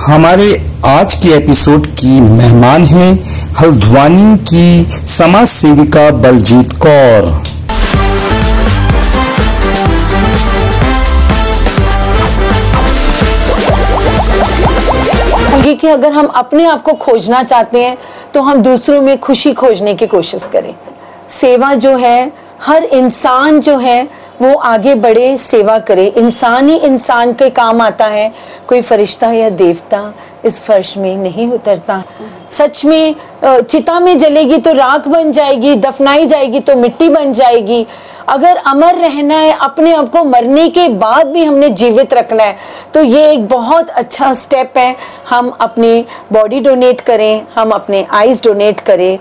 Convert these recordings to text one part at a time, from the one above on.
हमारे आज के एपिसोड की मेहमान हैं हल्द्वानी की समाज सेविका बलजीत कौर। कि अगर हम अपने आप को खोजना चाहते हैं तो हम दूसरों में खुशी खोजने की कोशिश करें। सेवा जो है, हर इंसान जो है वो आगे बढ़े, सेवा करे। इंसान ही इंसान के काम आता है, कोई फरिश्ता या देवता इस फर्श में नहीं उतरता। सच में चिता में जलेगी तो राख बन जाएगी, दफनाई जाएगी तो मिट्टी बन जाएगी। अगर अमर रहना है, अपने आप को मरने के बाद भी हमने जीवित रखना है, तो ये एक बहुत अच्छा स्टेप है। हम अपनी बॉडी डोनेट करें, हम अपने आईज डोनेट करें।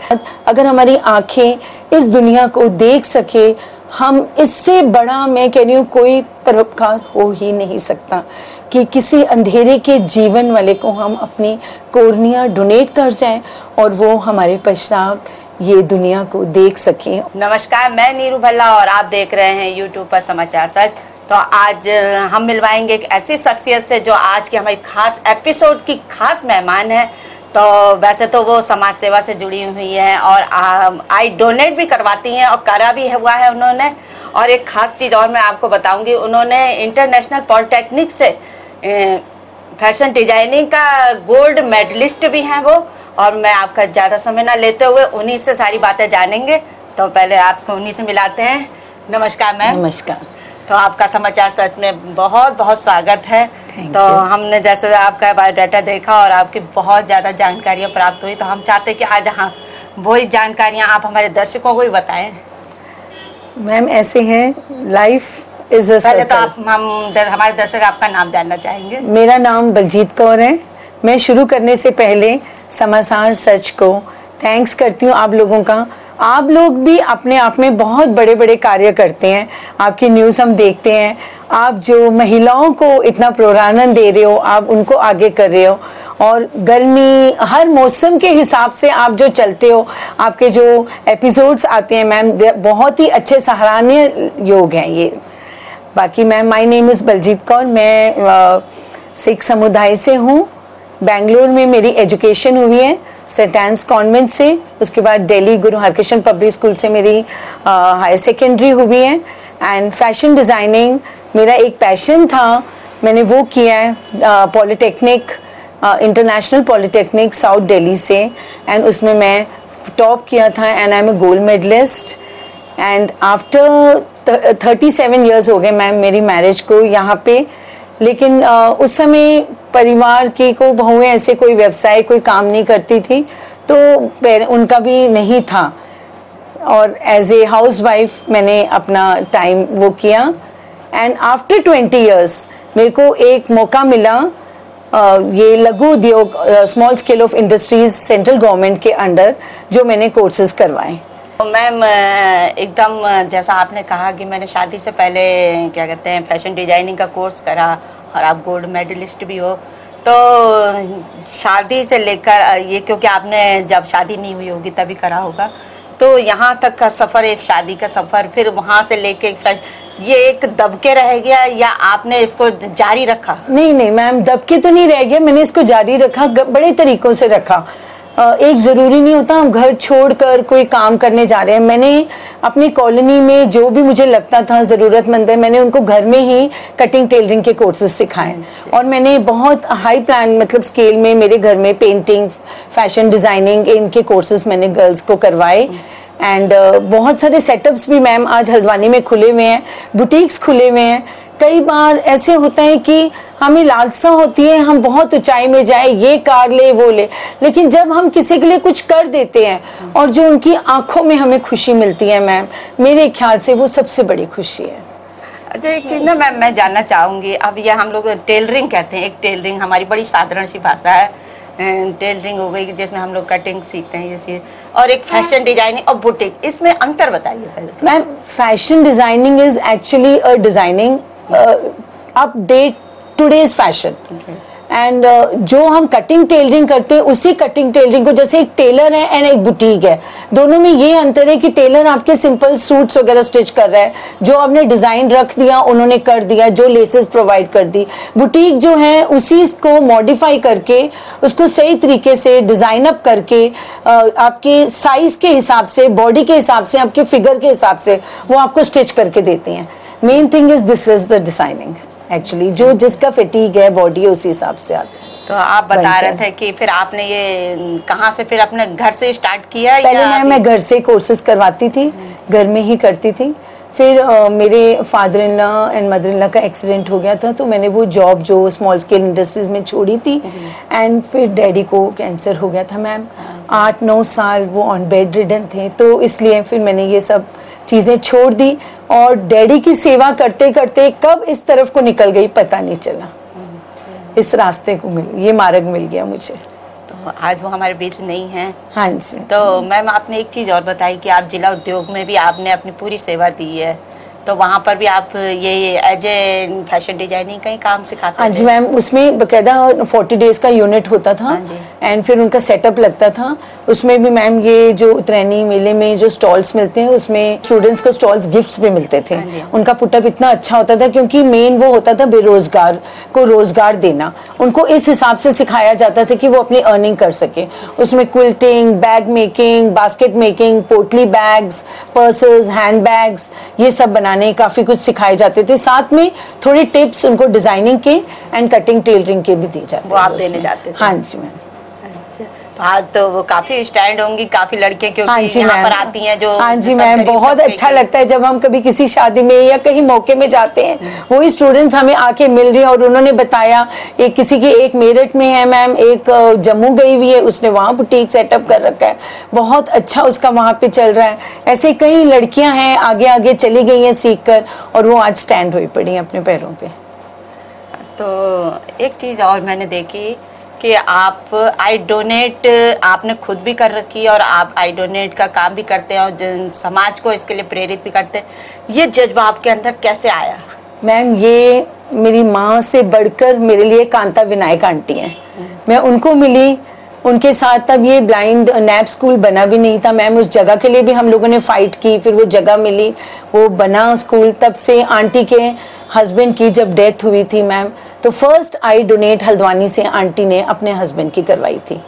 अगर हमारी आंखें इस दुनिया को देख सके, हम इससे बड़ा, मैं कह रही हूँ, कोई परोपकार हो ही नहीं सकता कि किसी अंधेरे के जीवन वाले को हम अपनी कोर्निया डोनेट कर जाएं और वो हमारे पश्चात ये दुनिया को देख सकें। नमस्कार, मैं नीरू भल्ला और आप देख रहे हैं यूट्यूब पर समाचार सच। तो आज हम मिलवाएंगे एक ऐसी शख्सियत से जो आज की हमारी खास एपिसोड की खास मेहमान है। तो वैसे तो वो समाज सेवा से जुड़ी हुई है और आई डोनेट भी करवाती हैं और करा भी हुआ है उन्होंने। और एक खास चीज़ और मैं आपको बताऊंगी, उन्होंने इंटरनेशनल पॉलिटेक्निक से फैशन डिजाइनिंग का गोल्ड मेडलिस्ट भी हैं वो। और मैं आपका ज़्यादा समय ना लेते हुए उन्हीं से सारी बातें जानेंगे। तो पहले आपको उन्हीं से मिलाते हैं। नमस्कार मैम। नमस्कार। तो आपका समाचार सच में बहुत बहुत स्वागत है। तो हमने जैसे आपका बायोडाटा देखा और आपकी बहुत ज़्यादा जानकारियाँ प्राप्त हुई, तो हम चाहते कि आज हाँ वही जानकारियाँ आप हमारे दर्शकों को भी बताएं। मैम ऐसे हैं, लाइफ इज अ पहले तो आप हमारे दर्शक आपका नाम जानना चाहेंगे। मेरा नाम बलजीत कौर है। मैं शुरू करने से पहले समाचार सच को थैंक्स करती हूँ आप लोगों का। आप लोग भी अपने आप में बहुत बड़े बड़े कार्य करते हैं। आपकी न्यूज़ हम देखते हैं। आप जो महिलाओं को इतना प्रोत्साहन दे रहे हो, आप उनको आगे कर रहे हो। और गर्मी, हर मौसम के हिसाब से आप जो चलते हो, आपके जो एपिसोड्स आते हैं मैम, बहुत ही अच्छे सराहनीय योग हैं ये। बाकी ma'am, my name is Baljeet Kaur. मैं सिख समुदाय से हूँ। बेंगलोर में मेरी एजुकेशन हुई है सेंट एन्स कॉन्वेंट से। उसके बाद दिल्ली गुरु हरकृष्ण पब्लिक स्कूल से मेरी हायर सेकेंडरी हुई है। एंड फैशन डिज़ाइनिंग मेरा एक पैशन था, मैंने वो किया है polytechnic, international polytechnic south Delhi से। एंड उसमें मैं टॉप किया था and I am a gold medallist. And after 37 years हो गए मैम मेरी मैरिज को यहाँ पे। लेकिन उस समय परिवार की को बहुएं ऐसे कोई व्यवसाय, कोई काम नहीं करती थी, तो उनका भी नहीं था। और एज ए हाउस वाइफ मैंने अपना टाइम वो किया। एंड आफ्टर 20 ईयर्स मेरे को एक मौका मिला ये लघु उद्योग, small scale of industries central government के अंडर, जो मैंने कोर्सेज करवाए। मैम एकदम जैसा आपने कहा कि मैंने शादी से पहले क्या कहते हैं फैशन डिजाइनिंग का कोर्स करा और आप गोल्ड मेडलिस्ट भी हो। तो शादी से लेकर ये, क्योंकि आपने जब शादी नहीं हुई होगी तभी करा होगा, तो यहाँ तक का सफ़र, एक शादी का सफ़र, फिर वहाँ से लेके ये एक दबके रह गया या आपने इसको जारी रखा? नहीं नहीं मैम, दबके तो नहीं रह गया, मैंने इसको जारी रखा, बड़े तरीकों से रखा। एक ज़रूरी नहीं होता हम घर छोड़कर कोई काम करने जा रहे हैं। मैंने अपनी कॉलोनी में जो भी मुझे लगता था ज़रूरतमंद है, मैंने उनको घर में ही कटिंग टेलरिंग के कोर्सेज सिखाए। और मैंने बहुत हाई प्लान, मतलब स्केल में मेरे घर में पेंटिंग, फैशन डिज़ाइनिंग, इनके कोर्सेज मैंने गर्ल्स को करवाए। एंड बहुत सारे सेटअप्स भी मैम आज हल्द्वानी में खुले हुए हैं, बुटीक्स खुले हुए हैं। कई बार ऐसे होता है कि हमें लालसा होती है हम बहुत ऊंचाई में जाए, ये कार ले वो ले, लेकिन जब हम किसी के लिए कुछ कर देते हैं और जो उनकी आंखों में हमें खुशी मिलती है मैम, मेरे ख्याल से वो सबसे बड़ी खुशी है। अच्छा, एक चीज़ ना मैम मैं जानना चाहूँगी, अब ये हम लोग टेलरिंग कहते हैं, एक टेलरिंग हमारी बड़ी साधारण सी भाषा है, टेलरिंग हो गई जिसमें हम लोग कटिंग सीखते हैं ये चीज़, और एक फैशन डिजाइनिंग और बुटीक, इसमें अंतर बताइए पहले। Ma'am fashion designing is actually a designing update today's fashion, and जो हम कटिंग टेलरिंग करते हैं उसी कटिंग टेलरिंग को, जैसे एक टेलर है एंड एक बुटीक है, दोनों में ये अंतर है कि टेलर आपके सिंपल सूट्स वगैरह स्टिच कर रहा है, जो आपने डिजाइन रख दिया उन्होंने कर दिया, जो लेसेस प्रोवाइड कर दी। बुटीक जो है उसी को मॉडिफाई करके उसको सही तरीके से डिजाइन अप करके आपके साइज के हिसाब से, बॉडी के हिसाब से, आपके फिगर के हिसाब से वो आपको स्टिच करके देते हैं। Main thing is this is the designing actually, जो जिसका फिटिंग है बॉडी उसी हिसाब से आता है। तो आप बता रहे थे कि फिर आपने ये कहाँ से फिर अपने घर से स्टार्ट किया? पहले मैं घर से कोर्सेज करवाती थी, घर में ही करती थी। फिर मेरे father in law and mother in law का एक्सीडेंट हो गया था, तो मैंने वो जॉब जो स्मॉल स्केल इंडस्ट्रीज में छोड़ी थी। एंड फिर डैडी को कैंसर हो गया था मैम, 8-9 साल वो ऑन बेड रिडन थे, तो इसलिए फिर मैंने ये सब चीज़ें छोड़ दी। और डैडी की सेवा करते करते कब इस तरफ को निकल गई पता नहीं चला, इस रास्ते को ये मार्ग मिल गया मुझे। तो आज वो हमारे बीच नहीं है। हाँ जी। तो मैम आपने एक चीज़ और बताई कि आप जिला उद्योग में भी आपने अपनी पूरी सेवा दी है, तो वहाँ पर भी आप ये एज ए फैशन डिजाइनिंग का ही काम सिखाते थे? हाँ जी मैम, उसमें बकायदा 40 डेज का यूनिट होता था एंड फिर उनका सेटअप लगता था। उसमें भी मैम ये जो उतरैनी मेले में जो स्टॉल्स मिलते हैं उसमें स्टूडेंट्स को स्टॉल्स गिफ्ट्स भी मिलते थे। उनका पुटअप इतना अच्छा होता था क्योंकि मेन वो होता था बेरोजगार को रोजगार देना, उनको इस हिसाब से सिखाया जाता था कि वो अपनी अर्निंग कर सके। उसमें quilting, bag making, basket making, पोटली बैग्स, पर्सेस, हैंड बैग्स, ये सब बनाने काफी कुछ सिखाए जाते थे। साथ में थोड़े टिप्स उनको डिजाइनिंग के एंड कटिंग टेलरिंग के भी दी जाते, वो आप देने जाते थे? हाँ जी मैम। आज तो वो काफी स्टैंड होंगी काफी लड़कियां, क्योंकि यहाँ पर आती हैं जो। हाँ जी मैम, बहुत अच्छा लगता है जब हम कभी किसी शादी में या कहीं मौके में जाते हैं, वही स्टूडेंट्स हमें आके मिल रही हैं और उन्होंने बताया, एक किसी की एक मेरठ में है मैम, एक जम्मू गई हुई है, उसने वहाँ बुटीक सेटअप कर रखा है, बहुत अच्छा उसका वहाँ पे चल रहा है। ऐसे कई लड़कियां हैं आगे आगे चली गई हैं सीख कर, और वो आज स्टैंड हुई पड़ी हैं अपने पैरों पे। तो एक चीज और मैंने देखी कि आप आई डोनेट आपने खुद भी कर रखी है और आप आई डोनेट का काम भी करते हैं और समाज को इसके लिए प्रेरित भी करते हैं। ये जज्बा आपके अंदर कैसे आया? मैम ये मेरी माँ से बढ़कर मेरे लिए कांता विनायक आंटी हैं। मैं उनको मिली, उनके साथ तब ये ब्लाइंड नैप स्कूल बना भी नहीं था मैम, उस जगह के लिए भी हम लोगों ने फाइट की, फिर वो जगह मिली, वो बना स्कूल। तब से आंटी के हस्बैंड की जब डेथ हुई थी मैम, तो फर्स्ट आई डोनेट हल्द्वानी से आंटी ने अपने हस्बैंड की करवाई थी।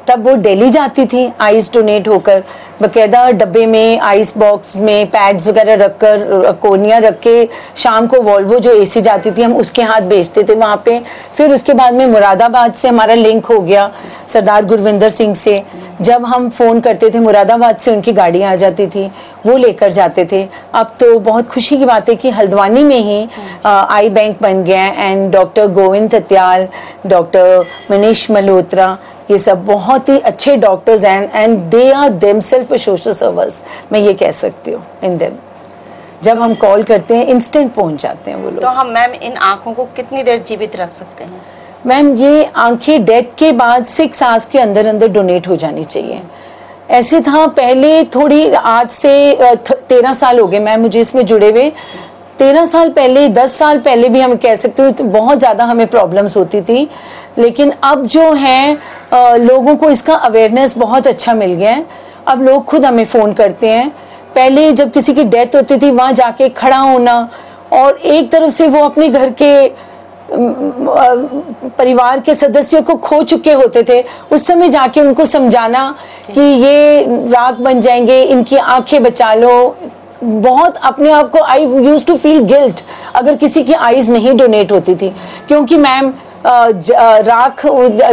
तब वो दिल्ली जाती थी आइस डोनेट होकर, बकायदा डब्बे में आइस बॉक्स में पैड्स वगैरह रखकर, कोनियाँ रख के, शाम को वॉल्वो जो एसी जाती थी हम उसके हाथ बेचते थे वहाँ पे। फिर उसके बाद में मुरादाबाद से हमारा लिंक हो गया सरदार गुरविंदर सिंह से, जब हम फ़ोन करते थे मुरादाबाद से उनकी गाड़ी आ जाती थी, वो लेकर जाते थे। अब तो बहुत खुशी की बात है कि हल्द्वानी में ही आई बैंक बन गया and doctor Govind Tatyal, doctor Manish Malhotra, ये सब बहुत ही अच्छे डॉक्टर्स हैं and they are themselves social service, मैं ये कह सकती हूँ इन देम। जब हम कॉल करते हैं इंस्टेंट पहुंच जाते हैं वो लोग। तो हम मैम इन आंखों को कितनी देर जीवित रख सकते हैं? मैम ये आंखें डेथ के बाद 6 आवर्स के अंदर अंदर डोनेट हो जानी चाहिए। ऐसे था पहले थोड़ी, आज से 13 साल हो गए मैम मुझे इसमें जुड़े हुए। 13 साल पहले, 10 साल पहले भी हम कह सकते हो, तो बहुत ज़्यादा हमें प्रॉब्लम्स होती थी। लेकिन अब जो है लोगों को इसका अवेयरनेस बहुत अच्छा मिल गया है। अब लोग खुद हमें फ़ोन करते हैं। पहले जब किसी की डेथ होती थी वहाँ जाके खड़ा होना, और एक तरफ से वो अपने घर के परिवार के सदस्यों को खो चुके होते थे, उस समय जाके उनको समझाना कि ये राख बन जाएंगे, इनकी आंखें बचा लो। बहुत अपने आप को, I used to feel guilt अगर किसी की आईज नहीं डोनेट होती थी, क्योंकि मैम राख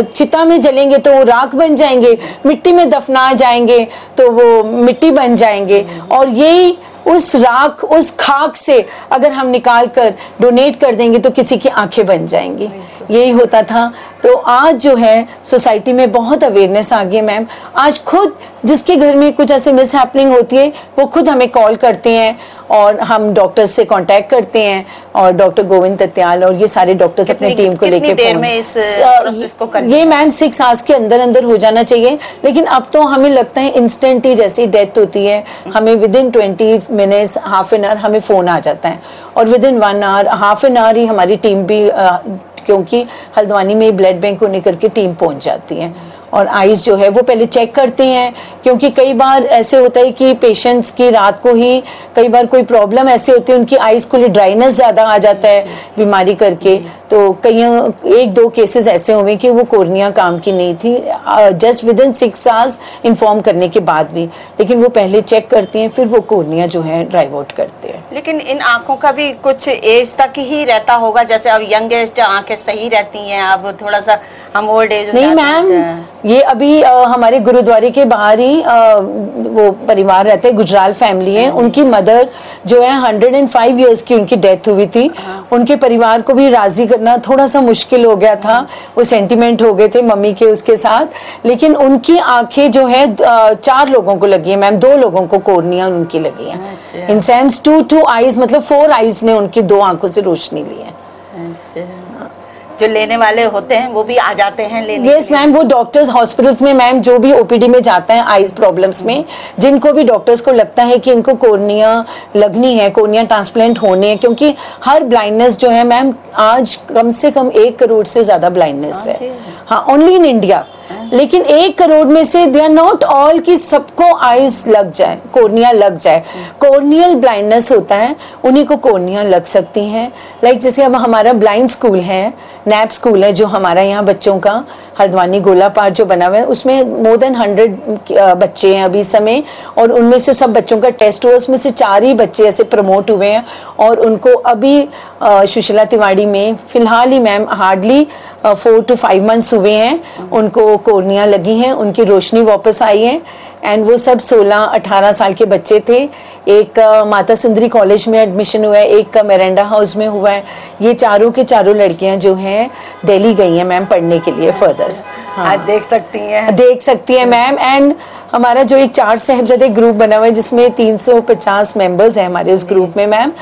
चिता में जलेंगे तो वो राख बन जाएंगे, मिट्टी में दफना जाएंगे तो वो मिट्टी बन जाएंगे, और यही उस राख, उस खाक से अगर हम निकाल कर डोनेट कर देंगे तो किसी की आंखें बन जाएंगी। यही होता था। तो आज जो है सोसाइटी में बहुत अवेयरनेस आ गई मैम। आज खुद जिसके घर में कुछ ऐसे मिस हैपनिंग होती है वो खुद हमें कॉल करते हैं और हम डॉक्टर्स से कांटेक्ट करते हैं, और डॉक्टर गोविंद तत्याल और ये सारे डॉक्टर्स अपनी टीम को लेके देर में इस प्रोसेस को करते हैं? ये मैम 6 आवर्स के अंदर अंदर हो जाना चाहिए। लेकिन अब तो हमें लगता है इंस्टेंट ही, जैसी डेथ होती है हमें within 20 minutes, half an hour हमें फोन आ जाता है, और within 1 hour, half an hour ही हमारी टीम भी क्योंकि हल्द्वानी में ब्लड बैंक होने करके टीम पहुंच जाती है और आइज़ जो है वो पहले चेक करते हैं, क्योंकि कई बार ऐसे होता है कि पेशेंट्स की रात को ही कई बार कोई प्रॉब्लम ऐसे होती है, उनकी आइज़ को ड्राइनेस ज़्यादा आ जाता है बीमारी करके। तो कई 1-2 केसेस ऐसे हुए कि वो कोर्निया काम की नहीं थी, जस्ट विदिन 6 आवर्स इन्फॉर्म करने के बाद भी, लेकिन वो पहले चेक करते हैं, फिर वो कोर्निया जो है ड्राइव आउट करते हैं। लेकिन इन आँखों का भी कुछ एज तक ही रहता होगा, जैसे अब यंग एज आँखें सही रहती हैं, अब थोड़ा सा हम ओल्ड एज नहीं मैम, ये अभी हमारे गुरुद्वारे के बाहर ही वो परिवार रहते हैं, गुजराल फैमिली है, उनकी मदर जो है 105 इयर्स की उनकी डेथ हुई थी। उनके परिवार को भी राजी करना थोड़ा सा मुश्किल हो गया था, वो सेंटिमेंट हो गए थे मम्मी के उसके साथ, लेकिन उनकी आंखें जो है 4 लोगों को लगी है मैम, 2 लोगों को कोर्निया उनकी लगी है। इन सेंस 2 आईज मतलब 4 आईज ने उनकी 2 आंखों से रोशनी ली है। जो लेने वाले होते हैं वो भी आ जाते हैं लेने। यस मैम, वो डॉक्टर्स हॉस्पिटल्स में मैम जो भी ओपीडी में जाते हैं आईज प्रॉब्लम्स में, जिनको भी डॉक्टर्स को लगता है कि इनको कोर्निया लगनी है, कोर्निया ट्रांसप्लांट होने हैं, क्योंकि हर ब्लाइंडनेस जो है मैम आज कम से कम 1 करोड़ से ज्यादा ब्लाइंडनेस है, हाँ ओनली इन इंडिया। लेकिन 1 करोड़ में से दे आर नॉट ऑल कि सबको आईज लग जाए, कोर्निया लग जाए। कॉर्नियल ब्लाइंडनेस होता है, उन्हीं को कोर्निया लग सकती हैं। लाइक जैसे अब हमारा ब्लाइंड स्कूल है, नैप स्कूल है जो हमारा यहाँ बच्चों का हल्द्वानी गोला पार्क जो बना हुआ है, उसमें मोर देन 100 बच्चे हैं अभी समय, और उनमें से सब बच्चों का टेस्ट हुआ, उसमें से 4 ही बच्चे ऐसे प्रमोट हुए हैं और उनको अभी सुशीला तिवारी में फिलहाल ही मैम हार्डली 4 to 5 मंथ्स हुए हैं, उनको कोर्निया लगी हैं, उनकी रोशनी वापस आई है। एंड वो सब 16-18 साल के बच्चे थे। एक माता सुंदरी कॉलेज में एडमिशन हुआ है, एक का मेरेंडा हाउस में हुआ है। ये चारों के चारों लड़कियां जो हैं दिल्ली गई हैं मैम पढ़ने के लिए फर्दर। हाँ, आज देख सकती हैं मैम। एंड हमारा जो एक 4 साहिबजादे ग्रुप बना हुआ है जिसमें 350 मेंबर्स हैं हमारे उस ग्रुप में मैम।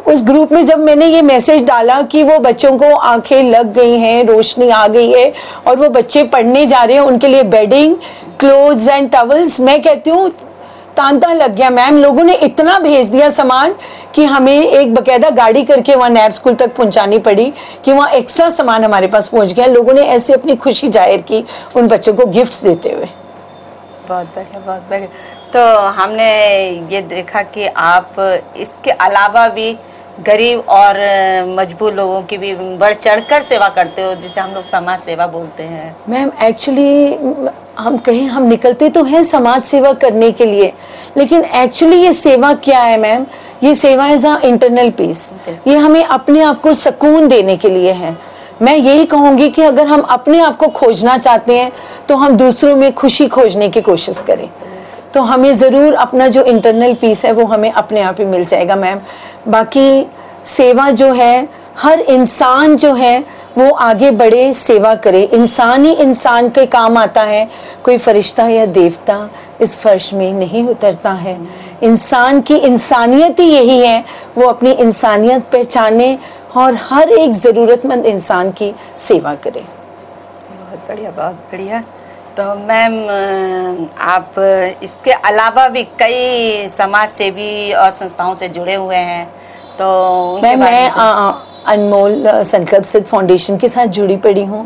उस ग्रुप में जब मैंने ये मैसेज डाला कि वो बच्चों को आंखें लग गई हैं, रोशनी आ गई है और वो बच्चे पढ़ने जा रहे हैं, उनके लिए बेडिंग, क्लोथ्स एंड टॉवल्स, मैं कहती हूँ तांता लग गया मैम। लोगों ने इतना भेज दिया सामान कि हमें एक बकायदा गाड़ी करके वहाँ नैप स्कूल तक पहुँचानी पड़ी कि वहाँ एक्स्ट्रा सामान हमारे पास पहुँच गया। लोगों ने ऐसे अपनी खुशी जाहिर की उन बच्चों को गिफ्ट्स देते हुए। बहुत बढ़िया, बहुत बढ़िया। तो हमने ये देखा कि आप इसके अलावा भी गरीब और मजबूर लोगों की भी बढ़ चढ़कर सेवा करते हो, जिसे हम लोग समाज सेवा बोलते हैं। मैम एक्चुअली हम निकलते तो हैं समाज सेवा करने के लिए, लेकिन एक्चुअली ये सेवा क्या है मैम? ये सेवा इज अ इंटरनल पीस। ये हमें अपने आप को सुकून देने के लिए है। मैं यही कहूँगी कि अगर हम अपने आप को खोजना चाहते हैं तो हम दूसरों में खुशी खोजने की कोशिश करें, तो हमें ज़रूर अपना जो इंटरनल पीस है वो हमें अपने आप ही मिल जाएगा मैम। बाकी सेवा जो है, हर इंसान जो है वो आगे बढ़े, सेवा करे। इंसान ही इंसान के काम आता है, कोई फरिश्ता या देवता इस फर्श में नहीं उतरता है। इंसान की इंसानियत ही यही है, वो अपनी इंसानियत पहचाने और हर एक ज़रूरतमंद इंसान की सेवा करे। बहुत बढ़िया, बहुत बढ़िया। तो मैम आप इसके अलावा भी कई समाज सेवी और संस्थाओं से जुड़े हुए हैं, तो मैं अनमोल संकल्प सिद्ध फाउंडेशन के साथ जुड़ी पड़ी हूँ।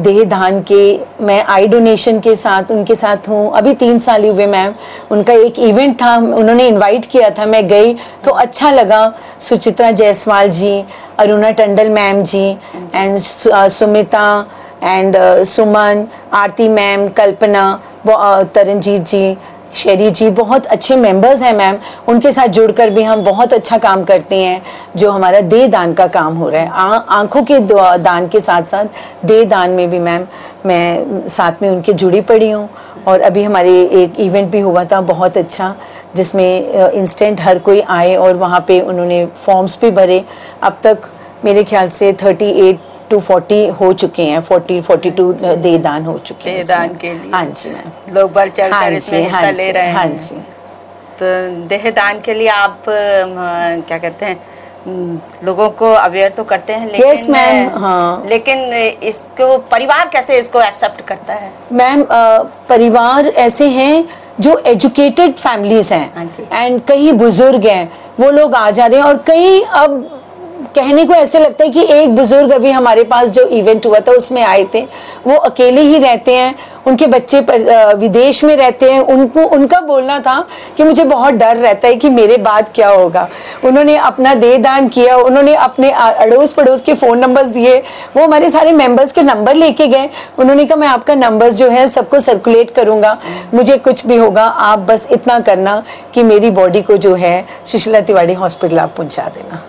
देह दान के, मैं आई डोनेशन के साथ उनके साथ हूँ। अभी 3 साल हुए मैम। उनका एक इवेंट था, उन्होंने इनवाइट किया था, मैं गई तो अच्छा लगा। Suchitra Jaiswal ji, Aruna Tandal ma'am ji and Sumita and Suman, Aarti ma'am, Kalpana, Taranjeet ji, Sheri ji, बहुत अच्छे मेंबर्स हैं मैम। उनके साथ जुड़कर भी हम बहुत अच्छा काम करते हैं। जो हमारा देह दान का काम हो रहा है, आंखों के दान के साथ साथ देह दान में भी मैम मैं साथ में उनके जुड़ी पड़ी हूँ। और अभी हमारे एक इवेंट भी हुआ था बहुत अच्छा, जिसमें इंस्टेंट हर कोई आए और वहाँ पे उन्होंने फॉर्म्स भी भरे। अब तक मेरे ख्याल से 38 to 40 हो चुके हैं, 42 देह दान हो चुके हैं। देह दान के लिए हाँ जी मैम, लोग बढ़ चढ़ कर इसमें हिस्सा ले रहे हैं। हाँ जी। तो देह दान के लिए आप क्या कहते हैं, लोगों को अवेयर तो करते हैं, लेकिन yes, मैम, हाँ। लेकिन इसको परिवार कैसे इसको एक्सेप्ट करता है मैम? परिवार ऐसे हैं जो एजुकेटेड फैमिलीज हैं एंड कई बुजुर्ग हैं, वो लोग आ जा रहे हैं, और कई अब कहने को ऐसे लगता है कि एक बुजुर्ग अभी हमारे पास जो इवेंट हुआ था उसमें आए थे, वो अकेले ही रहते हैं, उनके बच्चे विदेश में रहते हैं। उनका बोलना था कि मुझे बहुत डर रहता है कि मेरे बाद क्या होगा। उन्होंने अपना देह दान किया, उन्होंने अपने अड़ोस पड़ोस के फ़ोन नंबर्स दिए, वो हमारे सारे मेंबर्स के नंबर लेके गए। उन्होंने कहा मैं आपका नंबर्स जो है सबको सर्कुलेट करूंगा, मुझे कुछ भी होगा आप बस इतना करना कि मेरी बॉडी को जो है सुशीला तिवारी हॉस्पिटल आप पहुंचा देना।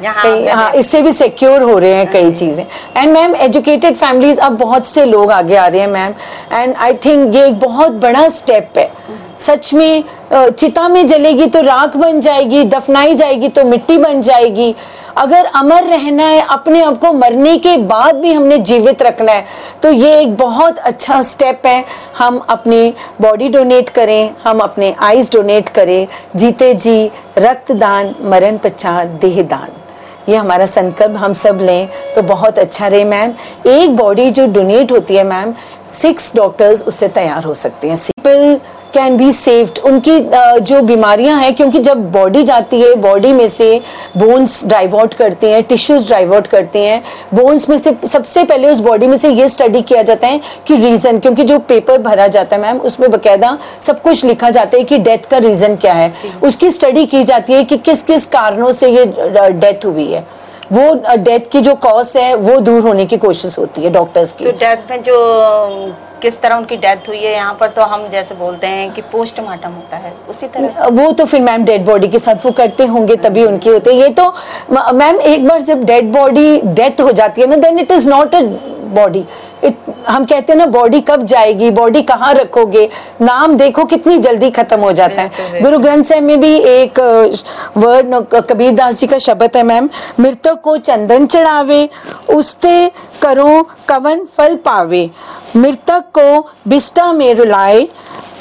हाँ, इससे भी सिक्योर हो रहे हैं कई चीजें। एंड मैम एजुकेटेड फैमिलीज, अब बहुत से लोग आगे आ रहे हैं मैम, एंड आई थिंक ये एक बहुत बड़ा स्टेप है। सच में चिता में जलेगी तो राख बन जाएगी, दफनाई जाएगी तो मिट्टी बन जाएगी। अगर अमर रहना है, अपने आप को मरने के बाद भी हमने जीवित रखना है, तो ये एक बहुत अच्छा स्टेप है। हम अपनी बॉडी डोनेट करें, हम अपने आइज डोनेट करें, जीते जी रक्तदान, मरण पश्चात देहदान, ये हमारा संकल्प हम सब लें तो बहुत अच्छा रहे मैम। एक बॉडी जो डोनेट होती है मैम, 6 डॉक्टर्स उससे तैयार हो सकते हैं। पीपल कैन बी सेव्ड, उनकी जो बीमारियां हैं, क्योंकि जब बॉडी जाती है, बॉडी में से बोन्स डाइवर्ट करते हैं, टिश्यूज डाइवर्ट करते हैं। बोन्स में से सबसे पहले उस बॉडी में से ये स्टडी किया जाता है कि रीजन, क्योंकि जो पेपर भरा जाता है मैम उसमें बकायदा सब कुछ लिखा जाता है कि डेथ का रीजन क्या है। उसकी स्टडी की जाती है कि किस किस कारणों से ये डेथ हुई है, वो डेथ की जो कॉज है वो दूर होने की कोशिश होती है डॉक्टर्स की। तो डेथ में जो किस तरह उनकी डेथ हुई है, यहाँ पर तो हम जैसे बोलते हैं कि पोस्टमार्टम होता है, उसी तरह वो तो फिर मैम डेड बॉडी के साथ वो करते होंगे तभी उनके होते हैं। ये तो मैम एक बार जब डेड बॉडी डेथ हो जाती है ना, then it is not a body. हम कहते हैं ना बॉडी कब जाएगी, बॉडी कहाँ रखोगे, नाम देखो कितनी जल्दी खत्म हो जाता है। गुरु ग्रंथ साहिब में भी एक वर्ड कबीर दास जी का शब्द है मैम, मृतक को चंदन चढ़ावे उसते करो कवन फल पावे, मृतक को बिस्टा में रुलाए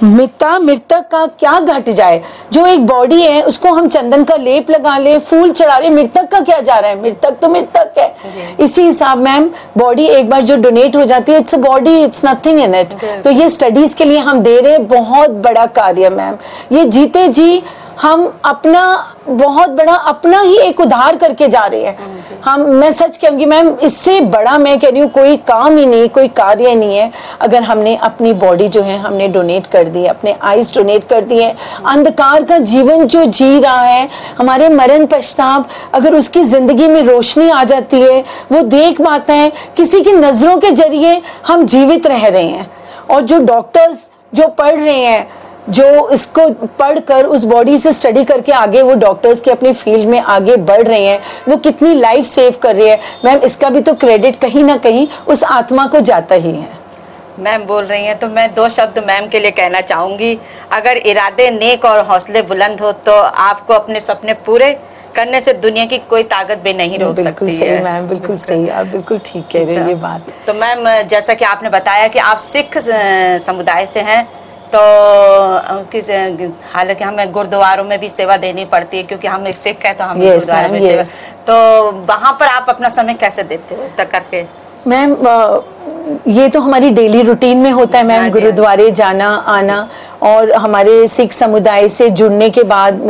मृतक का क्या घट जाए। जो एक बॉडी है उसको हम चंदन का लेप लगा ले, फूल चढ़ा ले, मृतक का क्या जा रहा है, मृतक तो मृतक है। इसी हिसाब मैम बॉडी एक बार जो डोनेट हो जाती है, it's a body, it's nothing in it. तो ये स्टडीज के लिए हम दे रहे हैं, बहुत बड़ा कार्य मैम। ये जीते जी हम अपना बहुत बड़ा अपना ही एक उद्धार करके जा रहे हैं। मैं सच कहूंगी मैम, इससे बड़ा मैं कह रही हूँ कोई काम ही नहीं, कोई कार्य नहीं है। अगर हमने अपनी बॉडी जो है हमने डोनेट कर दी, अपने आइज डोनेट कर दिए, अंधकार का जीवन जो जी रहा है, हमारे मरण पश्चात अगर उसकी जिंदगी में रोशनी आ जाती है, वो देख पाता है, किसी की नजरों के जरिए हम जीवित रह रहे हैं। और जो डॉक्टर्स जो पढ़ रहे हैं, जो इसको पढ़कर उस बॉडी से स्टडी करके आगे वो डॉक्टर्स के अपने फील्ड में आगे बढ़ रहे हैं, वो कितनी लाइफ सेव कर रही है मैम, इसका भी तो क्रेडिट कहीं ना कहीं उस आत्मा को जाता ही है। मैम बोल रही हैं तो मैं 2 शब्द मैम के लिए कहना चाहूंगी। अगर इरादे नेक और हौसले बुलंद हो तो आपको अपने सपने पूरे करने से दुनिया की कोई ताकत भी नहीं रोक सकती है। मैम बिल्कुल सही, आप बिल्कुल ठीक कह रहे हैं ये बात। तो मैम जैसा कि आपने बताया कि आप सिख समुदाय से हैं, तो हालांकि हमें गुरुद्वारों में भी सेवा देनी पड़ती है क्योंकि हम एक सिख है, तो हम गुरुद्वारे में सेवा, तो वहाँ पर आप अपना समय कैसे देते हो तक करके? मैम ये तो हमारी डेली रूटीन में होता है मैम, गुरुद्वारे जाना आना। और हमारे सिख समुदाय से जुड़ने के बाद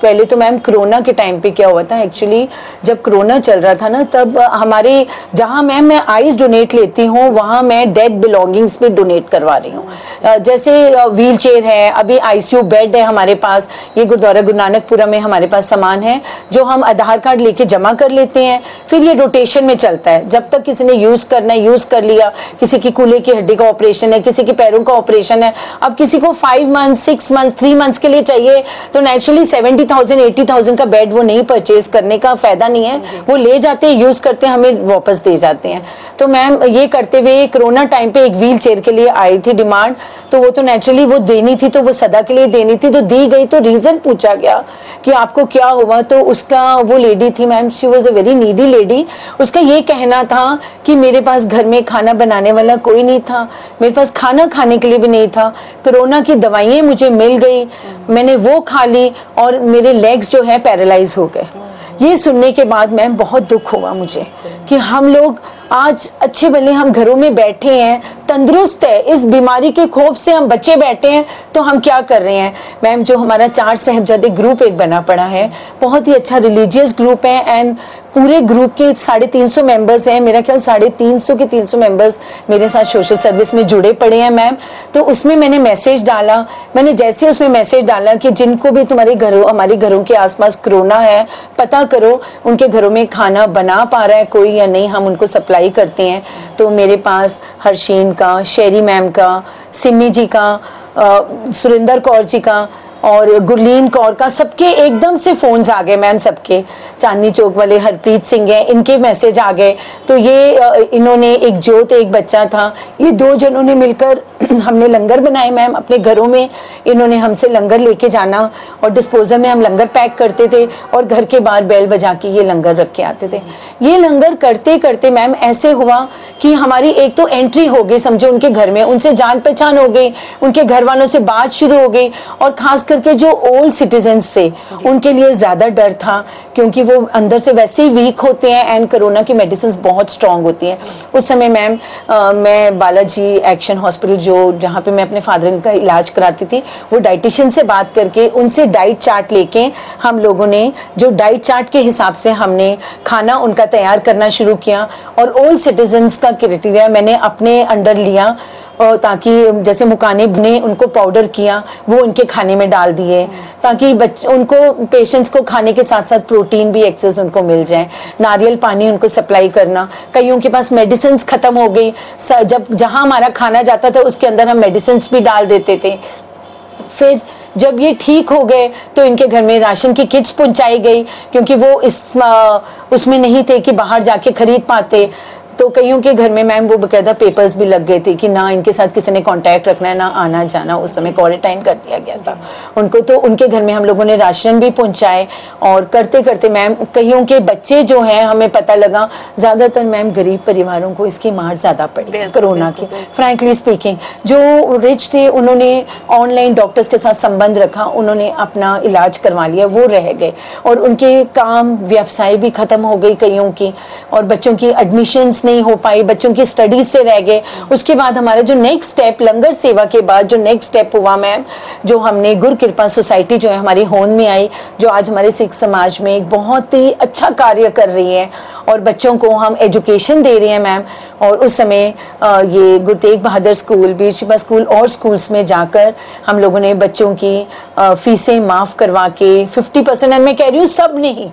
पहले तो मैम कोरोना के टाइम पे क्या हुआ था, एक्चुअली जब कोरोना चल रहा था ना, तब हमारे जहाँ मैम मैं आइज डोनेट लेती हूँ वहाँ मैं डेड बिलोंगिंग्स पे डोनेट करवा रही हूँ। जैसे व्हील चेयर है, अभी आईसीयू बेड है हमारे पास, ये गुरुद्वारा गुरु नानकपुरा में हमारे पास सामान है जो हम आधार कार्ड लेके जमा कर लेते हैं, फिर ये रोटेशन में चलता है। जब तक किसी ने यूज करना है यूज कर लिया, किसी की कूल्हे की हड्डी का ऑपरेशन है, किसी के पैरों का ऑपरेशन है, अब किसी को 5 मंथ्स 6 मंथ्स 3 मंथ्स के लिए चाहिए, तो नेचुरली 70,000 80,000 का बेड वो नहीं परचेज करने का फायदा नहीं है, वो ले जाते हैं, यूज करते हैं, हमें वापस दे जाते हैं। तो मैम ये करते हुए कोरोना टाइम पे एक व्हील चेयर के लिए आई थी डिमांड, तो वो तो नेचुरली वो देनी थी, तो वो सदा के लिए देनी थी, तो दी गई। तो रीजन पूछा गया कि आपको क्या हुआ, तो उसका वो लेडी थी ma'am, she was a very needy lady, उसका ये कहना था कि मेरे पास घर में खाना बनाने वाला कोई नहीं था, मेरे पास खाना खाने के लिए भी नहीं था, कोरोना की दवाइयाँ मुझे मिल गई, मैंने वो खा ली और मेरे लेग्स जो है पैरालाइज हो गए। ये सुनने के बाद मैम बहुत दुख हुआ मुझे कि हम लोग आज अच्छे भले हम घरों में बैठे हैं, तंदुरुस्त है, इस बीमारी के खौफ से हम बच्चे बैठे हैं, तो हम क्या कर रहे हैं मैम? जो हमारा 4 साहिबजादे ग्रुप एक बना पड़ा है, बहुत ही अच्छा रिलीजियस ग्रुप है एंड पूरे ग्रुप के 350 मेंबर्स हैं, मेरा ख्याल 350 के 300 मेंबर्स मेरे साथ सोशल सर्विस में जुड़े पड़े हैं मैम। तो उसमें मैंने मैसेज डाला, मैंने जैसे उसमें मैसेज डाला कि जिनको भी तुम्हारे घरों, हमारे घरों के आसपास कोरोना है, पता करो उनके घरों में खाना बना पा रहा है कोई या नहीं, हम उनको सप्लाई करते हैं। तो मेरे पास हर्षीन का, शेरी मैम का, सिमी जी का, सुरेंद्र कौर जी का और गुरलीन कौर का, सबके एकदम से फोन्स आ गए मैम। सबके चांदनी चौक वाले हरप्रीत सिंह हैं, इनके मैसेज आ गए। तो ये इन्होंने, एक जोत एक बच्चा था, ये 2 जनों ने मिलकर हमने लंगर बनाए मैम अपने घरों में। इन्होंने हमसे लंगर लेके जाना और डिस्पोजल में हम लंगर पैक करते थे और घर के बाहर बेल बजा के ये लंगर रख के आते थे। ये लंगर करते करते मैम ऐसे हुआ कि हमारी एक तो एंट्री हो गई, समझो उनके घर में, उनसे जान पहचान हो गई, उनके घर वालों से बात शुरू हो गई। और खास करके जो ओल्ड सिटीजन्स थे उनके लिए ज्यादा डर था, क्योंकि वो अंदर से वैसे ही वीक होते हैं एंड कोरोना की मेडिसिन बहुत स्ट्रांग होती हैं। उस समय मैम मैं बालाजी एक्शन हॉस्पिटल जहाँ पे मैं अपने फादर का इलाज कराती थी, वो डाइटिशियन से बात करके उनसे डाइट चार्ट लेके हम लोगों ने, जो डाइट चार्ट के हिसाब से हमने खाना उनका तैयार करना शुरू किया। और ओल्ड सिटीजन्स का क्राइटेरिया मैंने अपने अंडर लिया, और ताकि जैसे मुकाने बने उनको पाउडर किया, वो उनके खाने में डाल दिए, ताकि उनको, पेशेंट्स को खाने के साथ साथ प्रोटीन भी एक्सेस उनको मिल जाए। नारियल पानी उनको सप्लाई करना, कईयों के पास मेडिसिन खत्म हो गई, जब जहां हमारा खाना जाता था उसके अंदर हम मेडिसिन भी डाल देते थे। फिर जब ये ठीक हो गए तो इनके घर में राशन की किट्स पहुंचाई गई, क्योंकि वो उसमें नहीं थे कि बाहर जाके खरीद पाते। तो कईयों के घर में मैम वो बकायदा पेपर्स भी लग गए थे कि ना इनके साथ किसी ने कांटेक्ट रखना है, ना आना जाना। उस समय क्वारंटाइन कर दिया गया था उनको। तो उनके घर में हम लोगों ने राशन भी पहुंचाए। और करते करते मैम कईयों के बच्चे जो हैं, हमें पता लगा ज्यादातर मैम गरीब परिवारों को इसकी मार ज्यादा पड़ी कोरोना की। फ्रैंकली स्पीकिंग, जो रिच थे उन्होंने ऑनलाइन डॉक्टर्स के साथ संबंध रखा, उन्होंने अपना इलाज करवा लिया, वो रह गए। और उनके काम व्यवसाय भी खत्म हो गई कईयों की, और बच्चों की एडमिशंस नहीं हो पाई, बच्चों की स्टडीज से रह गए। उसके बाद हमारा जो नेक्स्ट स्टेप, लंगर सेवा के बाद जो नेक्स्ट स्टेप हुआ मैम, जो हमने गुरु कृपा सोसाइटी जो है हमारी होंद में आई, जो आज हमारे सिख समाज में एक बहुत ही अच्छा कार्य कर रही है और बच्चों को हम एजुकेशन दे रहे हैं मैम। और उस समय ये गुरु तेग बहादुर स्कूल, बीर शिपा स्कूल और स्कूल्स में जाकर हम लोगों ने बच्चों की फीसें माफ करवा के 50%, मैं कह रही हूँ सब नहीं,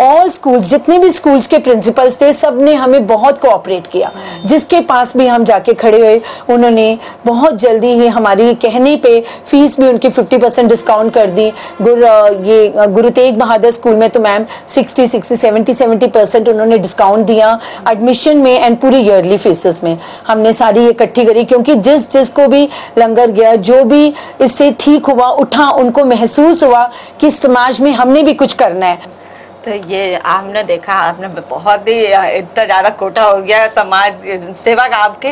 ऑल स्कूल्स, जितने भी स्कूल्स के प्रिंसिपल्स थे, सब ने हमें बहुत कोऑपरेट किया। जिसके पास भी हम जाके खड़े हुए, उन्होंने बहुत जल्दी ही हमारी कहने पे फीस भी उनकी 50% डिस्काउंट कर दी। गुरु तेग बहादुर स्कूल में तो मैम 70% उन्होंने डिस्काउंट दिया एडमिशन में एंड पूरी ईयरली फीसेस में। हमने सारी इकट्ठी करी, क्योंकि जिसको भी लंगर गया, जो भी इससे ठीक हुआ, उठा, उनको महसूस हुआ कि समाज में हमने भी कुछ करना है। तो ये आपने देखा, आपने बहुत ही इतना ज्यादा कोटा हो गया समाज सेवा का आपके।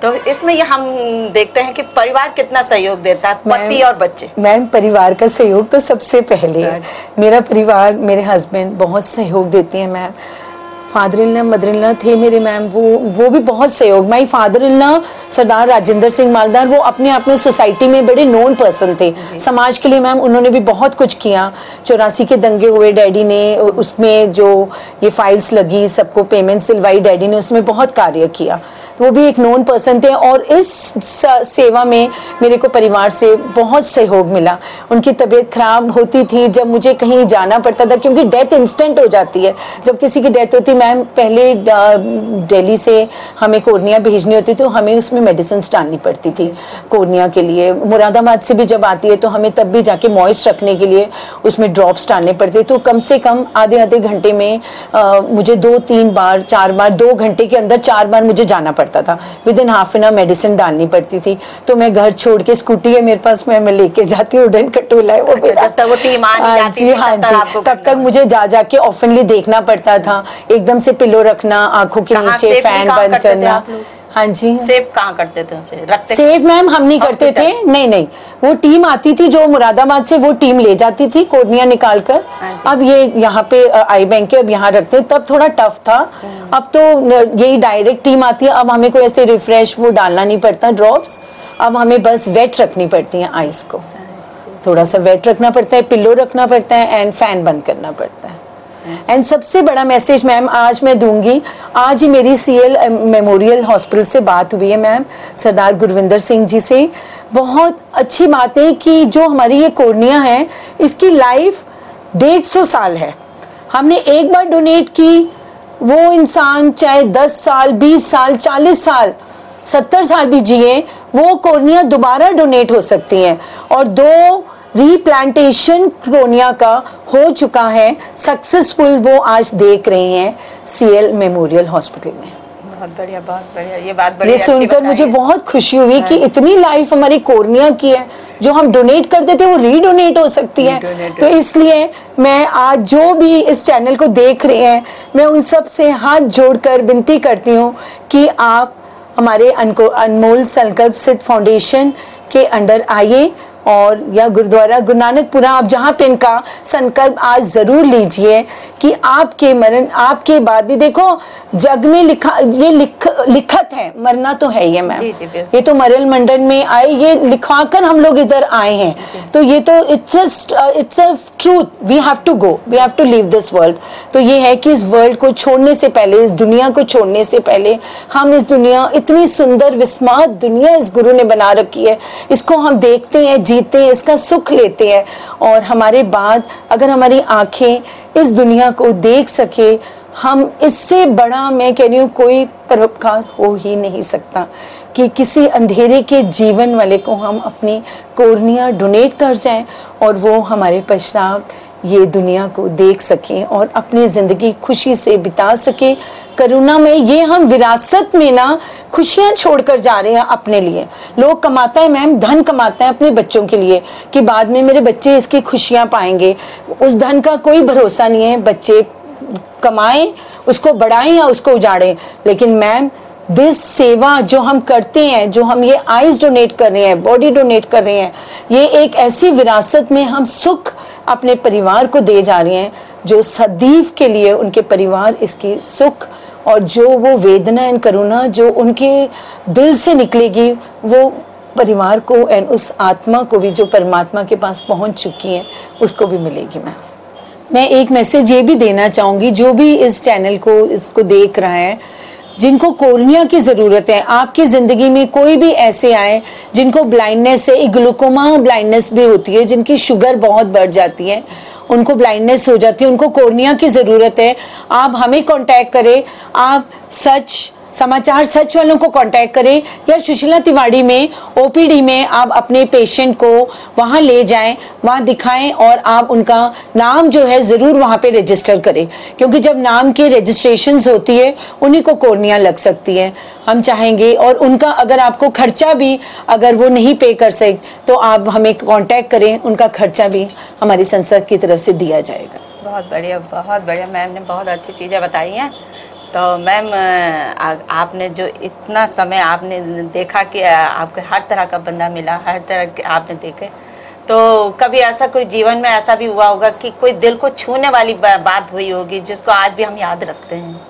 तो इसमें ये हम देखते हैं कि परिवार कितना सहयोग देता है, पति और बच्चे। मैम परिवार का सहयोग तो सबसे पहले है। मेरा परिवार, मेरे हस्बैंड बहुत सहयोग देते हैं ma'am. Father in law, mother in law थे मेरे मैम, वो भी बहुत सहयोग। माई फादर इन लॉ सरदार राजेंद्र सिंह मालदार, वो अपने आप में सोसाइटी में बड़े नोन पर्सन थे समाज के लिए मैम। उन्होंने भी बहुत कुछ किया। 84 के दंगे हुए, डैडी ने उसमें जो ये फाइल्स लगी, सबको पेमेंट्स दिलवाई, डैडी ने उसमें बहुत कार्य किया। वो भी एक नोन पर्सन थे। और इस सेवा में मेरे को परिवार से बहुत सहयोग मिला। उनकी तबीयत खराब होती थी, जब मुझे कहीं जाना पड़ता था, क्योंकि डेथ इंस्टेंट हो जाती है जब किसी की डेथ होती। मैम पहले दिल्ली से हमें कोर्निया भेजनी होती तो हमें उसमें मेडिसिन डालनी पड़ती थी कोर्निया के लिए। मुरादाबाद से भी जब आती है तो हमें तब भी जाके मॉइस्ट रखने के लिए उसमें ड्रॉप्स डालने पड़ते। तो कम से कम आधे घंटे में मुझे 2-3 बार 4 बार 2 घंटे के अंदर 4 बार मुझे जाना पड़ता था। With in half an our medicine डालनी पड़ती थी। तो मैं घर छोड़ के, स्कूटी है मेरे पास, मैं लेके जाती हूँ, उड़न खटोला है वो। जब तक वो टीम आ नहीं जाती थी, हाँ जी, तब तक मुझे जाके ऑफनली देखना पड़ता था। एकदम से पिलो रखना, आंखों के नीचे फैन बंद करना। हाँ जी। सेव कहाँ करते थे उसे? रखते? सेव मैम हम नहीं करते थे, नहीं, वो टीम आती थी जो मुरादाबाद से, वो टीम ले जाती थी कोर्निया निकाल कर। अब ये यहाँ पे आई बैंक के अब यहाँ रखते हैं, तब थोड़ा टफ था। अब तो यही डायरेक्ट टीम आती है, अब हमें कोई ऐसे रिफ्रेश वो डालना नहीं पड़ता ड्रॉप्स, अब हमें बस वेट रखनी पड़ती है आइस को, थोड़ा सा वेट रखना पड़ता है, पिल्लो रखना पड़ता है एंड फैन बंद करना पड़ता है। एंड सबसे बड़ा मैसेज मैम आज मैं दूंगी, आज ही मेरी CL मेमोरियल हॉस्पिटल से बात हुई है मैम, सरदार गुरविंदर सिंह जी से। बहुत अच्छी बात है कि जो हमारी ये कोर्निया है इसकी लाइफ 150 साल है। हमने एक बार डोनेट की, वो इंसान चाहे 10 साल 20 साल 40 साल 70 साल भी जिए, वो कोर्निया दोबारा डोनेट हो सकती हैं। और 2 रीप्लांटेशन कोर्निया का हो चुका है सक्सेसफुल, वो आज देख रहे हैं CL मेमोरियल हॉस्पिटल में। बहुत बढ़िया, बहुत बढ़िया, ये बात बड़ी ये सुनकर मुझे बहुत खुशी हुई कि इतनी लाइफ हमारी कोर्निया की है, जो हम डोनेट कर देते वो रीडोनेट हो सकती है। तो इसलिए मैं आज जो भी इस चैनल को देख रहे हैं, मैं उन सब से हाथ जोड़कर विनती करती हूँ कि आप हमारे अनमोल संकल्प सिद्ध फाउंडेशन के अंडर आइए और या गुरुद्वारा गुरु नानकपुरा, आप जहाँ पे इनका संकल्प आज जरूर लीजिए कि आपके मरण आपके बाद भी, देखो जग में लिखत है, मरना तो है ही है मैम, ये तो मरल मंडल में आए, ये लिखवाकर हम लोग इधर आए हैं, तो ये तो it's a truth, we have to go, we have to leave this world. तो ये है कि इस वर्ल्ड को छोड़ने से पहले, इस दुनिया को छोड़ने से पहले, हम इस दुनिया, इतनी सुंदर विस्मात दुनिया इस गुरु ने बना रखी है, इसको हम देखते हैं, जीते हैं, इसका सुख लेते हैं, और हमारे बाद अगर हमारी आंखें इस दुनिया को देख सके, हम इससे बड़ा, मैं कह रही हूँ, कोई परोपकार हो ही नहीं सकता कि किसी अंधेरे के जीवन वाले को हम अपनी कोर्निया डोनेट कर जाएं और वो हमारे पश्चात ये दुनिया को देख सकें और अपनी जिंदगी खुशी से बिता सके, करुणा में। ये हम विरासत में ना खुशियां छोड़कर जा रहे हैं अपने लिए। लोग कमाता है मैम, धन कमाता है अपने बच्चों के लिए कि बाद में मेरे बच्चे इसकी खुशियां पाएंगे, उस धन का कोई भरोसा नहीं है, बच्चे कमाएं, उसको बढ़ाएं या उसको उजाड़ें। लेकिन मैम दिस सेवा जो हम करते हैं, जो हम ये आइज डोनेट कर रहे हैं, बॉडी डोनेट कर रहे हैं, ये एक ऐसी विरासत में हम सुख अपने परिवार को दे जा रहे हैं, जो सदैव के लिए उनके परिवार इसकी सुख और जो वो वेदना एंड करुणा जो उनके दिल से निकलेगी, वो परिवार को एंड उस आत्मा को भी जो परमात्मा के पास पहुंच चुकी है, उसको भी मिलेगी। मैं एक मैसेज ये भी देना चाहूंगी, जो भी इस चैनल को इसको देख रहा है, जिनको कोर्निया की जरूरत है, आपकी जिंदगी में कोई भी ऐसे आए जिनको ब्लाइंडनेस है, ग्लूकोमा ब्लाइंडनेस भी होती है, जिनकी शुगर बहुत बढ़ जाती है, उनको ब्लाइंडनेस हो जाती है, उनको कोर्निया की जरूरत है, आप हमें कांटेक्ट करें, आप समाचार सच वालों को कांटेक्ट करें या सुशीला तिवारी में OPD में आप अपने पेशेंट को वहां ले जाएं, वहां दिखाएं और आप उनका नाम जो है जरूर वहां पे रजिस्टर करें, क्योंकि जब नाम की रजिस्ट्रेशंस होती है उन्हीं को कोर्निया लग सकती है। हम चाहेंगे और उनका अगर आपको खर्चा भी अगर वो नहीं पे कर सके तो आप हमें कांटेक्ट करें, उनका खर्चा भी हमारी संस्था की तरफ से दिया जाएगा। बहुत बढ़िया मैम ने बहुत अच्छी चीज़ें बताई हैं। तो मैम आपने जो इतना समय आपने देखा कि आपके हर तरह का बंदा मिला, हर तरह के आपने देखे, तो कभी ऐसा कोई जीवन में ऐसा भी हुआ होगा कि कोई दिल को छूने वाली बात हुई होगी जिसको आज भी हम याद रखते हैं?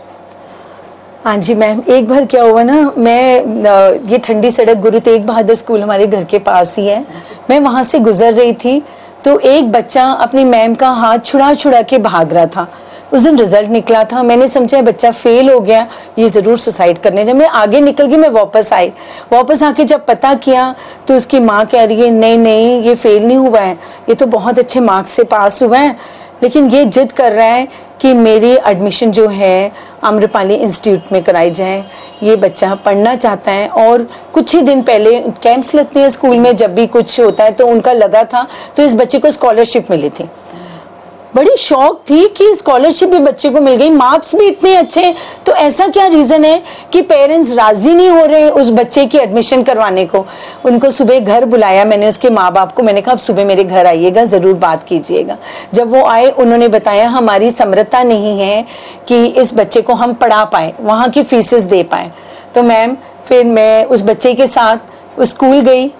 हाँ जी मैम, एक बार क्या हुआ ना, मैं ये ठंडी सड़क गुरु तेग बहादुर स्कूल हमारे घर के पास ही है, मैं वहाँ से गुजर रही थी, तो एक बच्चा अपनी मैम का हाथ छुड़ा के भाग रहा था। उस दिन रिजल्ट निकला था, मैंने समझा बच्चा फेल हो गया, ये ज़रूर सुसाइड करने। जब मैं आगे निकल गई, मैं वापस आके जब पता किया तो उसकी माँ कह रही है नहीं ये फेल नहीं हुआ है, ये तो बहुत अच्छे मार्क्स से पास हुआ है, लेकिन ये जिद कर रहा है कि मेरी एडमिशन जो है आम्रपाली इंस्टीट्यूट में कराई जाए। ये बच्चा पढ़ना चाहता है और कुछ ही दिन पहले कैंप्स लगते हैं स्कूल में, जब भी कुछ होता है तो उनका लगा था, तो इस बच्चे को स्कॉलरशिप मिली थी। बड़ी शौक थी कि स्कॉलरशिप भी बच्चे को मिल गई, मार्क्स भी इतने अच्छे, तो ऐसा क्या रीज़न है कि पेरेंट्स राज़ी नहीं हो रहे उस बच्चे की एडमिशन करवाने को। उनको सुबह घर बुलाया मैंने, उसके माँ बाप को, मैंने कहा आप सुबह मेरे घर आइएगा, ज़रूर बात कीजिएगा। जब वो आए उन्होंने बताया हमारी समर्थता नहीं है कि इस बच्चे को हम पढ़ा पाएँ, वहाँ की फीसेस दे पाएँ। तो मैम फिर मैं उस बच्चे के साथ उस स्कूल गई,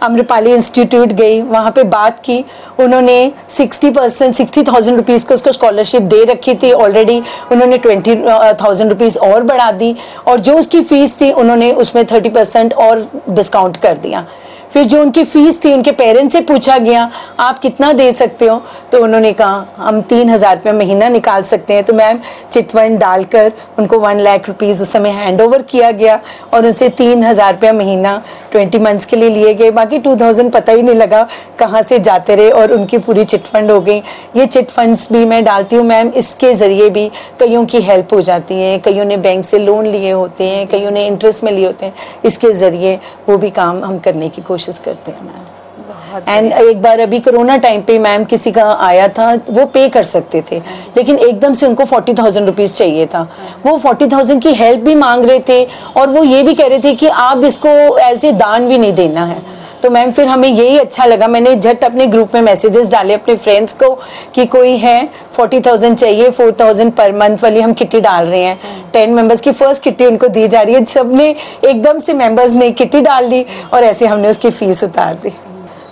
अम्रपाली इंस्टीट्यूट गई, वहाँ पे बात की। उन्होंने 60,000 रुपीज़ को उसको स्कॉलरशिप दे रखी थी ऑलरेडी, उन्होंने 20,000 रुपीज़ और बढ़ा दी, और जो उसकी फ़ीस थी उन्होंने उसमें 30% और डिस्काउंट कर दिया। फिर जो उनकी फ़ीस थी, उनके पेरेंट्स से पूछा गया आप कितना दे सकते हो, तो उन्होंने कहा हम 3,000 रुपये महीना निकाल सकते हैं। तो मैम चिट फंड डालकर उनको 1 लाख रुपीज़ उस समय हैंड ओवर किया गया, और उनसे 3,000 रुपया महीना 20 मंथ्स के लिए लिए गए। बाकी 2,000 पता ही नहीं लगा कहाँ से जाते रहे, और उनकी पूरी चिट फंड हो गई। ये चिट फंड्स भी मैं डालती हूँ मैम, इसके ज़रिए भी कईयों की हेल्प हो जाती है। कईयों ने बैंक से लोन लिए होते हैं, कईयों ने इंटरेस्ट में लिए होते हैं, इसके ज़रिए वो भी काम हम करने की कोशिश करते हैं मैम। एंड एक बार अभी कोरोना टाइम पे मैम किसी का आया था, वो पे कर सकते थे, लेकिन एकदम से उनको 40,000 रुपीज़ चाहिए था। वो 40,000 की हेल्प भी मांग रहे थे, और वो ये भी कह रहे थे कि आप इसको ऐसे दान भी नहीं देना है। तो मैम फिर हमें यही अच्छा लगा, मैंने झट अपने ग्रुप में मैसेजेस डाले अपने फ्रेंड्स को कि कोई है 40,000 चाहिए, 4,000 पर मंथ वाली हम किट्टी डाल रहे हैं। 10 मेंबर्स की फर्स्ट किट्टी उनको दी जा रही है। सबने एकदम से मेंबर्स ने किट्टी डाल दी, और ऐसे हमने उसकी फीस उतार दी।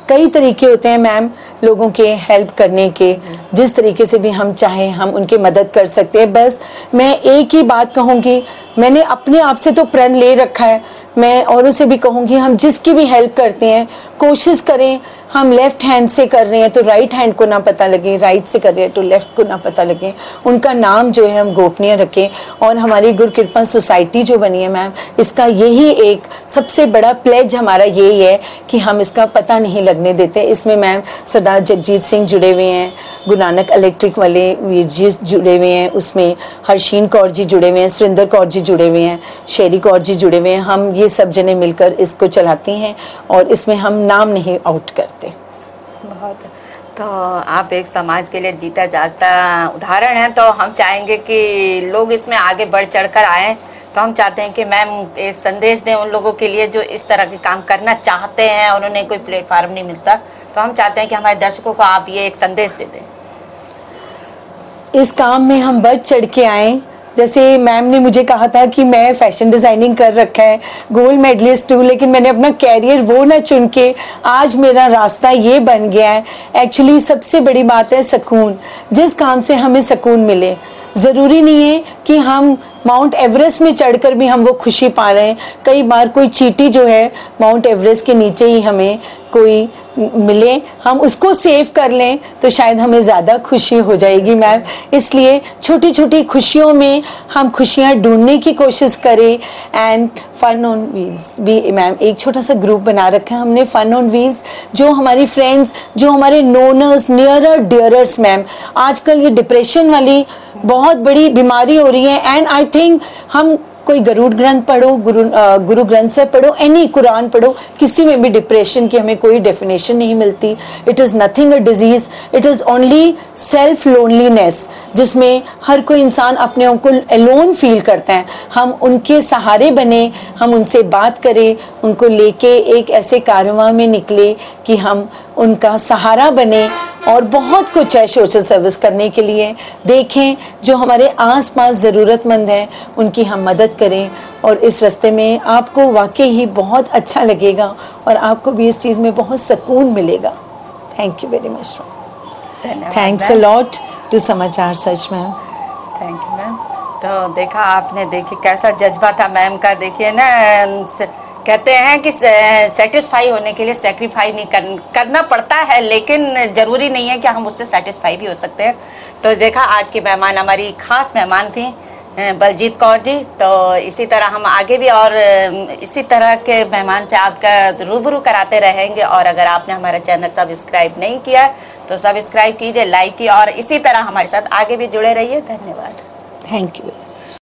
कई तरीके होते हैं मैम लोगों के हेल्प करने के, जिस तरीके से भी हम चाहें हम उनकी मदद कर सकते हैं। बस मैं एक ही बात कहूँगी, मैंने अपने आप से तो प्रण ले रखा है, मैं औरों से भी कहूँगी हम जिसकी भी हेल्प करते हैं कोशिश करें हम लेफ्ट हैंड से कर रहे हैं तो राइट हैंड को ना पता लगे, राइट से कर रहे हैं तो लेफ्ट को ना पता लगे। उनका नाम जो है हम गोपनीय रखें। और हमारी गुरु कृपा सोसाइटी जो बनी है मैम, इसका यही एक सबसे बड़ा प्लेज हमारा यही है कि हम इसका पता नहीं लगने देते। इसमें मैम सरदार जगजीत सिंह जुड़े हुए हैं, गुरु नानक इलेक्ट्रिक वाले वीर जी जुड़े हुए हैं, उसमें हरशीन कौर जी जुड़े हुए हैं, सुरेंद्र कौर जी जुड़े हुए हैं, शेरी कौर जी जुड़े हुए हैं। हम ये सब जने मिलकर इसको चलाती हैं, और इसमें हम नाम नहीं आउट करते। बहुत। तो आप एक समाज के लिए जीता जागता उदाहरण है, तो हम चाहेंगे कि लोग इसमें आगे बढ़ चढ़कर आएँ। तो हम चाहते हैं कि मैम एक संदेश दें उन लोगों के लिए जो इस तरह के काम करना चाहते हैं और उन्हें कोई प्लेटफॉर्म नहीं मिलता। तो हम चाहते हैं कि हमारे दर्शकों को आप ये एक संदेश दे दें। इस काम में हम बढ़ चढ़ के आएँ। जैसे मैम ने मुझे कहा था कि मैं फैशन डिज़ाइनिंग कर रखा है, गोल्ड मेडलिस्ट हूँ, लेकिन मैंने अपना कैरियर वो ना चुन के आज मेरा रास्ता ये बन गया है। एक्चुअली सबसे बड़ी बात है सुकून। जिस काम से हमें सुकून मिले, ज़रूरी नहीं है कि हम माउंट एवरेस्ट में चढ़कर भी हम वो खुशी पा रहे हैं। कई बार कोई चींटी जो है माउंट एवरेस्ट के नीचे ही हमें कोई मिले, हम उसको सेव कर लें तो शायद हमें ज़्यादा खुशी हो जाएगी मैम। इसलिए छोटी छोटी खुशियों में हम खुशियाँ ढूंढने की कोशिश करें। एंड फन ऑन व्हील्स भी मैम एक छोटा सा ग्रुप बना रखा है हमने, फन ऑन व्हील्स, जो हमारी फ्रेंड्स, जो हमारे नोनर्स, नियरर डियरर्स मैम, आजकल ये डिप्रेशन वाली बहुत बड़ी बीमारी हो रही है। एंड आई थिंक हम कोई गरुड़ ग्रंथ पढ़ो, गुरु ग्रंथ से पढ़ो, एनी कुरान पढ़ो, किसी में भी डिप्रेशन की हमें कोई डेफिनेशन नहीं मिलती। It is nothing a disease, it is only self loneliness, जिसमें हर कोई इंसान अपने आप को अलोन फील करता है। हम उनके सहारे बने, हम उनसे बात करें, उनको लेके एक ऐसे कारवां में निकले कि हम उनका सहारा बने। और बहुत कुछ है सोशल सर्विस करने के लिए। देखें जो हमारे आसपास ज़रूरतमंद हैं उनकी हम मदद करें, और इस रास्ते में आपको वाकई ही बहुत अच्छा लगेगा और आपको भी इस चीज़ में बहुत सुकून मिलेगा। Thank you very much ma'am. Thanks a lot to Samachar Sach ma'am. Thank you ma'am. तो देखा आपने, देखिए कैसा जज्बा था मैम का। देखिए ना, कहते हैं कि सेटिस्फाई होने के लिए सेक्रीफाई नहीं करना पड़ता है, लेकिन ज़रूरी नहीं है कि हम उससे सेटिस्फाई भी हो सकते हैं। तो देखा आज की मेहमान हमारी खास मेहमान थी बलजीत कौर जी। तो इसी तरह हम आगे भी और इसी तरह के मेहमान से आपका रूबरू कराते रहेंगे। और अगर आपने हमारा चैनल सब्सक्राइब नहीं किया तो सब्सक्राइब कीजिए, लाइक कीजिए, और इसी तरह हमारे साथ आगे भी जुड़े रहिए। धन्यवाद। Thank you.